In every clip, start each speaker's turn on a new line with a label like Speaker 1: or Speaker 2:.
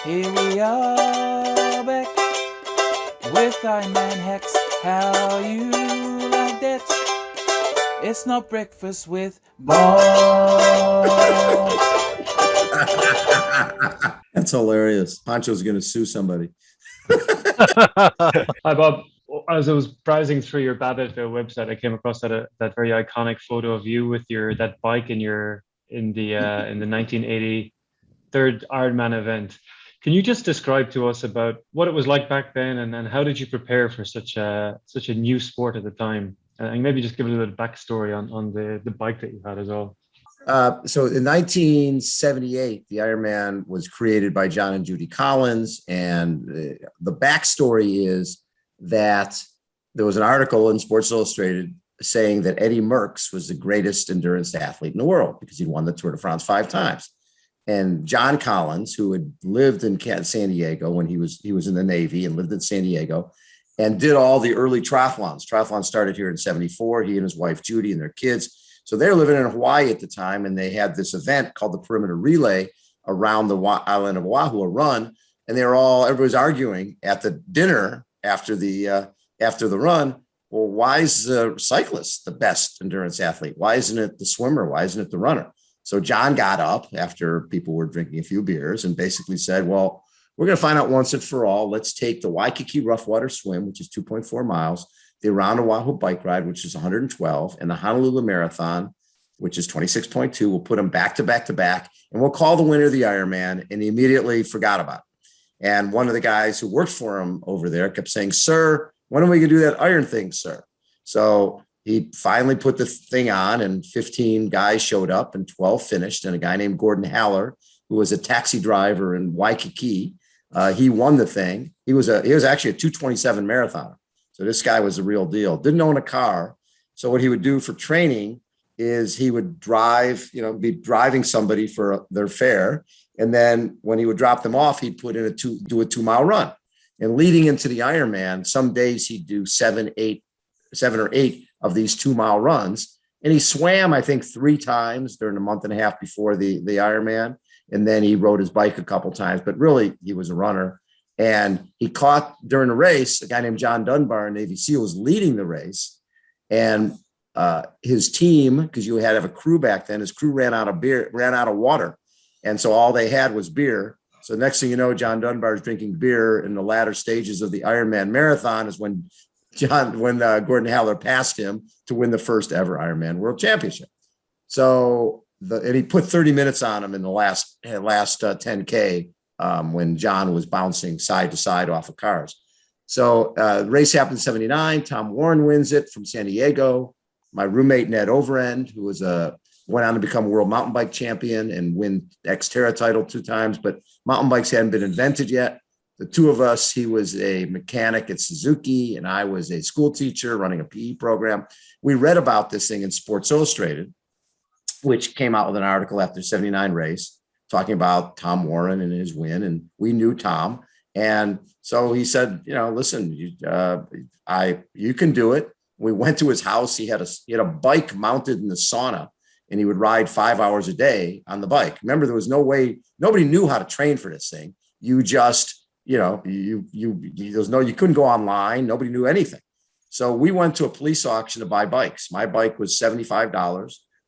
Speaker 1: Here we are back with IronmanHacks. How you like that? It's not breakfast with Bob.
Speaker 2: That's hilarious. Pancho's going to sue somebody.
Speaker 3: Hi, Bob. As I was browsing through your Babbitt website, I came across that very iconic photo of you with that bike in the 1980 third Ironman event. Can you just describe to us about what it was like back then, and how did you prepare for such a new sport at the time? And maybe just give a little bit of backstory on the bike that you had as well.
Speaker 2: So in 1978, the Ironman was created by John and Judy Collins. And the backstory is that there was an article in Sports Illustrated saying that Eddie Merckx was the greatest endurance athlete in the world because he'd won the Tour de France 5 times. And John Collins, who had lived in San Diego when he was in the Navy and lived in San Diego and did all the early triathlons. Triathlon started here in 74, he and his wife, Judy, and their kids. So they're living in Hawaii at the time, and they had this event called the Perimeter Relay around the island of Oahu, a run. And everybody's arguing at the dinner after the run. Well, why is the cyclist the best endurance athlete? Why isn't it the swimmer? Why isn't it the runner? So John got up after people were drinking a few beers and basically said, well, we're going to find out once and for all. Let's take the Waikiki Rough Water Swim, which is 2.4 miles, the Around Oahu Bike Ride, which is 112, and the Honolulu Marathon, which is 26.2. We'll put them back to back to back, and we'll call the winner of the Ironman. And he immediately forgot about it. And one of the guys who worked for him over there kept saying, sir, when are we going to do that iron thing, sir? So he finally put the thing on, and 15 guys showed up and 12 finished. And a guy named Gordon Haller, who was a taxi driver in Waikiki, he won the thing. He was actually a 2:27 marathoner. So this guy was the real deal. Didn't own a car. So what he would do for training is he would drive, be driving somebody for their fare. And then when he would drop them off, he'd do a 2-mile run. And leading into the Ironman, some days he'd do 7 or 8 of these 2-mile runs. And he swam, I think, 3 times during a month and a half before the Ironman. And then he rode his bike a couple times, but really he was a runner. And he caught during the race, a guy named John Dunbar, a Navy SEAL, was leading the race. And his team, because you had to have a crew back then, his crew ran out of water. And so all they had was beer. So next thing you know, John Dunbar is drinking beer in the latter stages of the Ironman marathon is when Gordon Haller passed him to win the first ever Ironman World Championship. So and he put 30 minutes on him in the last 10K when John was bouncing side to side off of cars. So the race happened in 79. Tom Warren wins it from San Diego. My roommate, Ned Overend, who went on to become a world mountain bike champion and win Xterra title 2 times, but mountain bikes hadn't been invented yet. The two of us, he was a mechanic at Suzuki and I was a school teacher running a PE program. We read about this thing in Sports Illustrated, which came out with an article after 79 race talking about Tom Warren and his win. And we knew Tom. And so he said, listen, you can do it. We went to his house. He had a bike mounted in the sauna and he would ride 5 hours a day on the bike. Remember, there was no way, nobody knew how to train for this thing. You just, you couldn't go online. Nobody knew anything. So we went to a police auction to buy bikes. My bike was $75.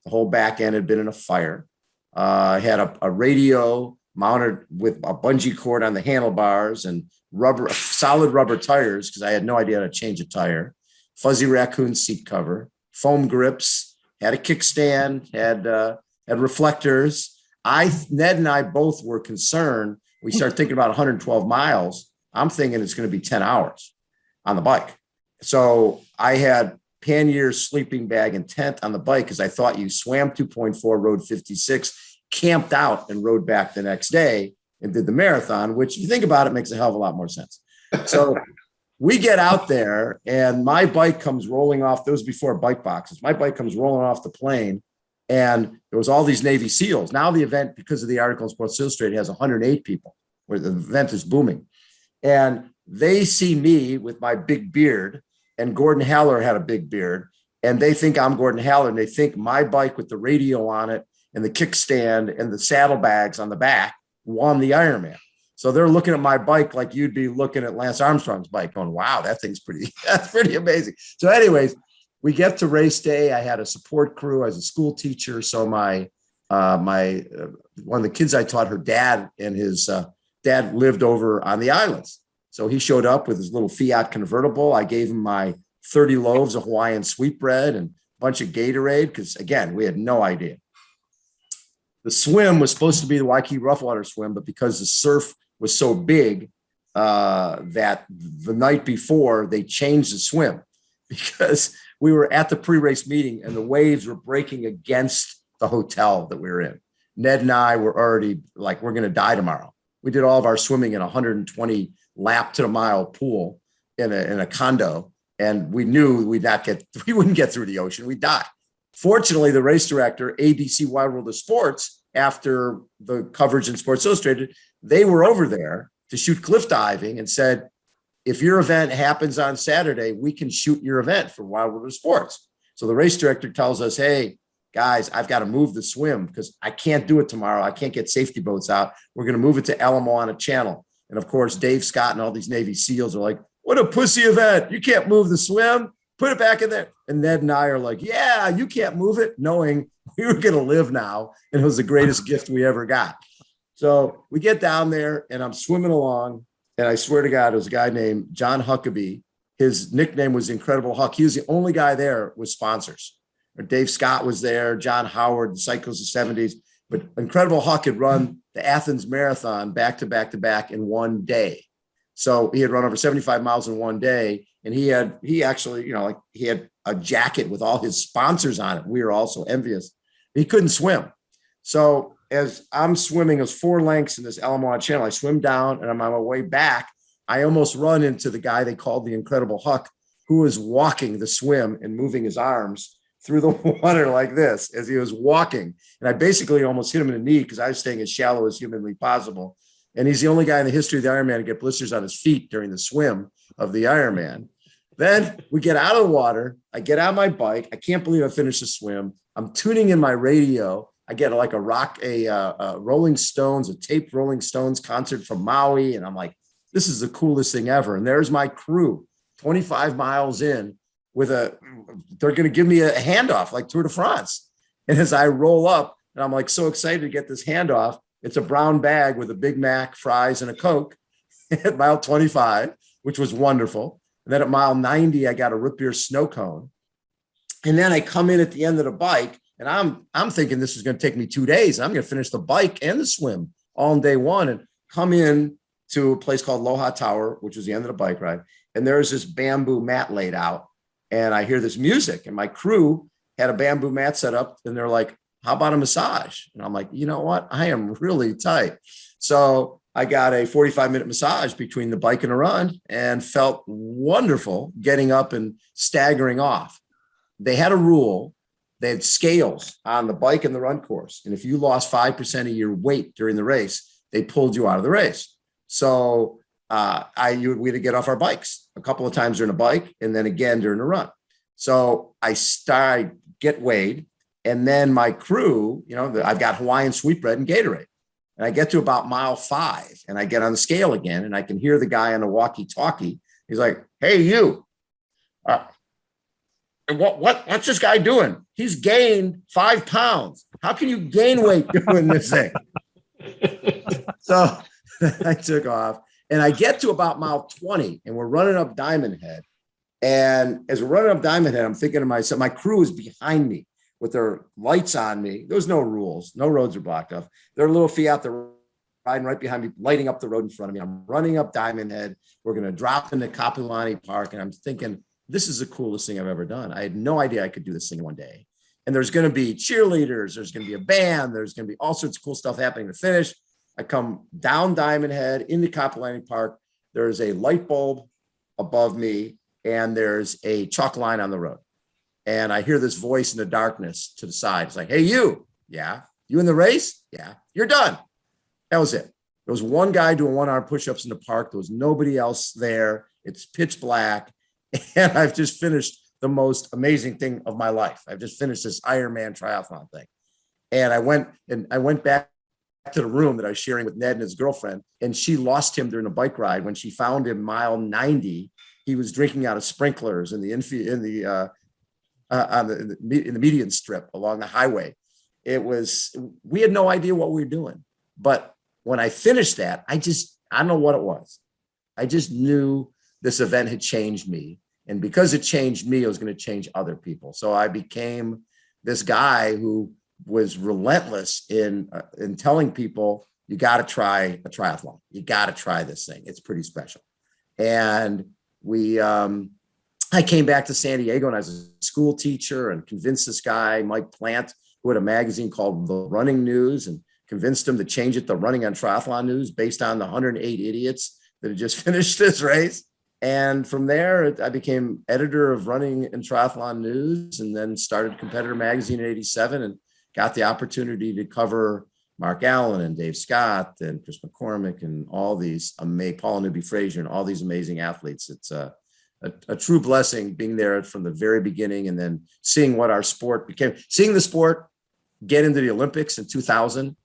Speaker 2: The whole back end had been in a fire. I had a radio mounted with a bungee cord on the handlebars and solid rubber tires because I had no idea how to change a tire. Fuzzy raccoon seat cover, foam grips, had a kickstand, had reflectors. Ned and I both were concerned. We started thinking about 112 miles. I'm thinking it's going to be 10 hours on the bike. So I had panniers, sleeping bag, and tent on the bike because I thought you swam 2.4, rode 56, camped out, and rode back the next day and did the marathon, which if you think about it, makes a hell of a lot more sense. So we get out there and my bike comes rolling off. Those before bike boxes. My bike comes rolling off the plane and there was all these Navy SEALs. Now the event, because of the article in Sports Illustrated, has 108 people where the event is booming. And they see me with my big beard and Gordon Haller had a big beard and they think I'm Gordon Haller and they think my bike with the radio on it and the kickstand and the saddlebags on the back won the Ironman. So they're looking at my bike like you'd be looking at Lance Armstrong's bike going, wow, that thing's that's pretty amazing. So anyways, we get to race day. I had a support crew as a school teacher. So one of the kids I taught, her dad and his dad lived over on the islands. So he showed up with his little Fiat convertible. I gave him my 30 loaves of Hawaiian sweetbread and a bunch of Gatorade because, again, we had no idea. The swim was supposed to be the Waikiki Rough Water swim, but because the surf was so big that the night before they changed the swim because we were at the pre-race meeting and the waves were breaking against the hotel that we were in. Ned and I were already like, we're going to die tomorrow. We did all of our swimming in a 120 lap to the mile pool in a condo. And we knew we wouldn't get through the ocean. We'd die. Fortunately, the race director, ABC Wide World of Sports, after the coverage in Sports Illustrated, they were over there to shoot cliff diving and said, if your event happens on Saturday, we can shoot your event for Wide World of Sports. So the race director tells us, hey, guys, I've got to move the swim because I can't do it tomorrow. I can't get safety boats out. We're going to move it to Alamo on a channel. And of course, Dave Scott and all these Navy SEALs are like, what a pussy event. You can't move the swim. Put it back in there. And Ned and I are like, yeah, you can't move it, knowing we were going to live now. And it was the greatest gift we ever got. So we get down there and I'm swimming along. And I swear to God, it was a guy named John Huckabee. His nickname was Incredible Huck. He was the only guy there with sponsors. Dave Scott was there, John Howard, the Cycles of the 70s. But Incredible Huck had run the Athens Marathon back to back to back in one day. So he had run over 75 miles in one day. And he actually, he had a jacket with all his sponsors on it. We were also envious. He couldn't swim. So as I'm swimming, it was 4 lengths in this Alamo channel. I swim down and I'm on my way back. I almost run into the guy they called the Incredible Huck, who was walking the swim and moving his arms through the water like this as he was walking. And I basically almost hit him in the knee because I was staying as shallow as humanly possible. And he's the only guy in the history of the Ironman to get blisters on his feet during the swim of the Ironman. Then we get out of the water. I get on my bike. I can't believe I finished the swim. I'm tuning in my radio. I get like a Rolling Stones, a taped Rolling Stones concert from Maui. And I'm like, this is the coolest thing ever. And there's my crew 25 miles in they're going to give me a handoff like Tour de France. And as I roll up and I'm like so excited to get this handoff, it's a brown bag with a Big Mac, fries, and a Coke at mile 25, which was wonderful. And then at mile 90, I got a root beer snow cone. And then I come in at the end of the bike and I'm thinking this is going to take me 2 days. I'm going to finish the bike and the swim all in day one and come in to a place called Loha Tower, which was the end of the bike ride. And there's this bamboo mat laid out. And I hear this music and my crew had a bamboo mat set up and they're like, how about a massage? And I'm like, you know what? I am really tight. So I got a 45-minute massage between the bike and the run and felt wonderful getting up and staggering off. They had a rule. They had scales on the bike and the run course. And if you lost 5% of your weight during the race, they pulled you out of the race. So we had to get off our bikes a couple of times during the bike and then again during the run. So I get weighed. And then my crew, I've got Hawaiian sweetbread and Gatorade. And I get to about mile 5 and I get on the scale again and I can hear the guy on the walkie-talkie. He's like, hey, you, what's this guy doing? He's gained 5 pounds. How can you gain weight doing this thing? So I took off and I get to about mile 20 and we're running up Diamond Head. And as we're running up Diamond Head, I'm thinking to myself, my crew is behind me with their lights on me. There's no rules. No roads are blocked off. They're a little Fiat. They're riding right behind me, lighting up the road in front of me. I'm running up Diamond Head. We're going to drop into Kapilani Park. And I'm thinking, this is the coolest thing I've ever done. I had no idea I could do this thing one day. And there's going to be cheerleaders. There's going to be a band. There's going to be all sorts of cool stuff happening to finish. I come down Diamond Head into Kapilani Park. There's a light bulb above me and there's a chalk line on the road. And I hear this voice in the darkness to the side. It's like, hey, you. Yeah. You in the race? Yeah. You're done. That was it. There was one guy doing 1-arm push-ups in the park. There was nobody else there. It's pitch black. And I've just finished the most amazing thing of my life. I've just finished this Ironman triathlon thing. And I went back to the room that I was sharing with Ned and his girlfriend, and she lost him during a bike ride. When she found him mile 90, he was drinking out of sprinklers in the median strip along the highway. We had no idea what we were doing. But when I finished that, I don't know what it was. I just knew this event had changed me. And because it changed me, it was going to change other people. So I became this guy who was relentless in telling people, you got to try a triathlon. You got to try this thing. It's pretty special. And I came back to San Diego, and I was a school teacher, and convinced this guy, Mike Plant, who had a magazine called The Running News, and convinced him to change it to Running on Triathlon News based on the 108 idiots that had just finished this race. And from there, I became editor of Running and Triathlon News, and then started Competitor Magazine in '87, and got the opportunity to cover Mark Allen and Dave Scott and Chris McCormick and all these, Paula Newby-Fraser and all these amazing athletes. It's a true blessing being there from the very beginning, and then seeing what our sport became, seeing the sport get into the Olympics in 2000.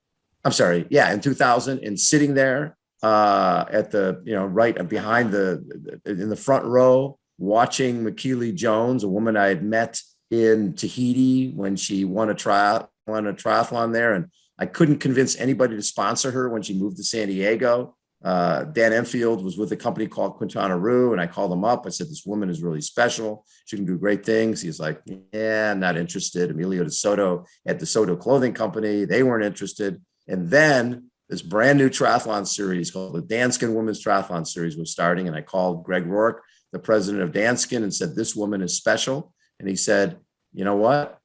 Speaker 2: In 2000, and sitting there at the, right behind in the front row, watching McKeely Jones, a woman I had met in Tahiti when she won a triathlon there. And I couldn't convince anybody to sponsor her when she moved to San Diego. Dan Enfield was with a company called Quintana Roo, and I called him up. I said, this woman is really special. She can do great things. He's like, yeah, I'm not interested. Emilio de Soto at the Soto Clothing Company, they weren't interested. And then this brand new triathlon series called the Danskin Women's Triathlon Series was starting. And I called Greg Rourke, the president of Danskin, and said, this woman is special. And he said, you know what?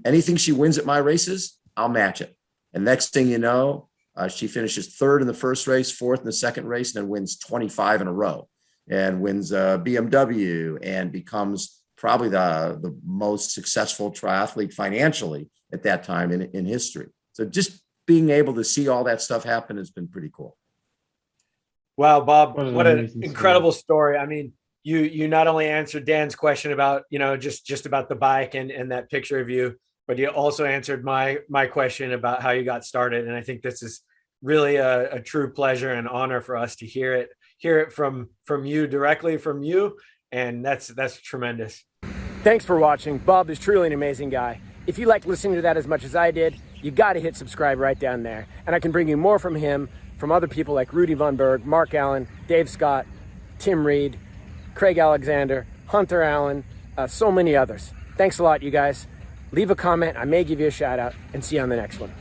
Speaker 2: Anything she wins at my races, I'll match it. And next thing you know, she finishes third in the first race, fourth in the second race, and then wins 25 in a row, and wins BMW, and becomes probably the most successful triathlete financially at that time in history. So just being able to see all that stuff happen has been pretty cool.
Speaker 4: Wow, Bob, what an incredible story. I mean, you not only answered Dan's question about, just about the bike and that picture of you, but you also answered my question about how you got started. And I think this is really a true pleasure and honor for us to hear it from you, directly from you. And that's tremendous.
Speaker 5: Thanks for watching. Bob is truly an amazing guy. If you like listening to that as much as I did, you got to hit subscribe right down there. And I can bring you more from him, from other people like Rudy Von Berg, Mark Allen, Dave Scott, Tim Reed, Craig Alexander, Hunter Allen, so many others. Thanks a lot, you guys. Leave a comment. I may give you a shout out, and see you on the next one.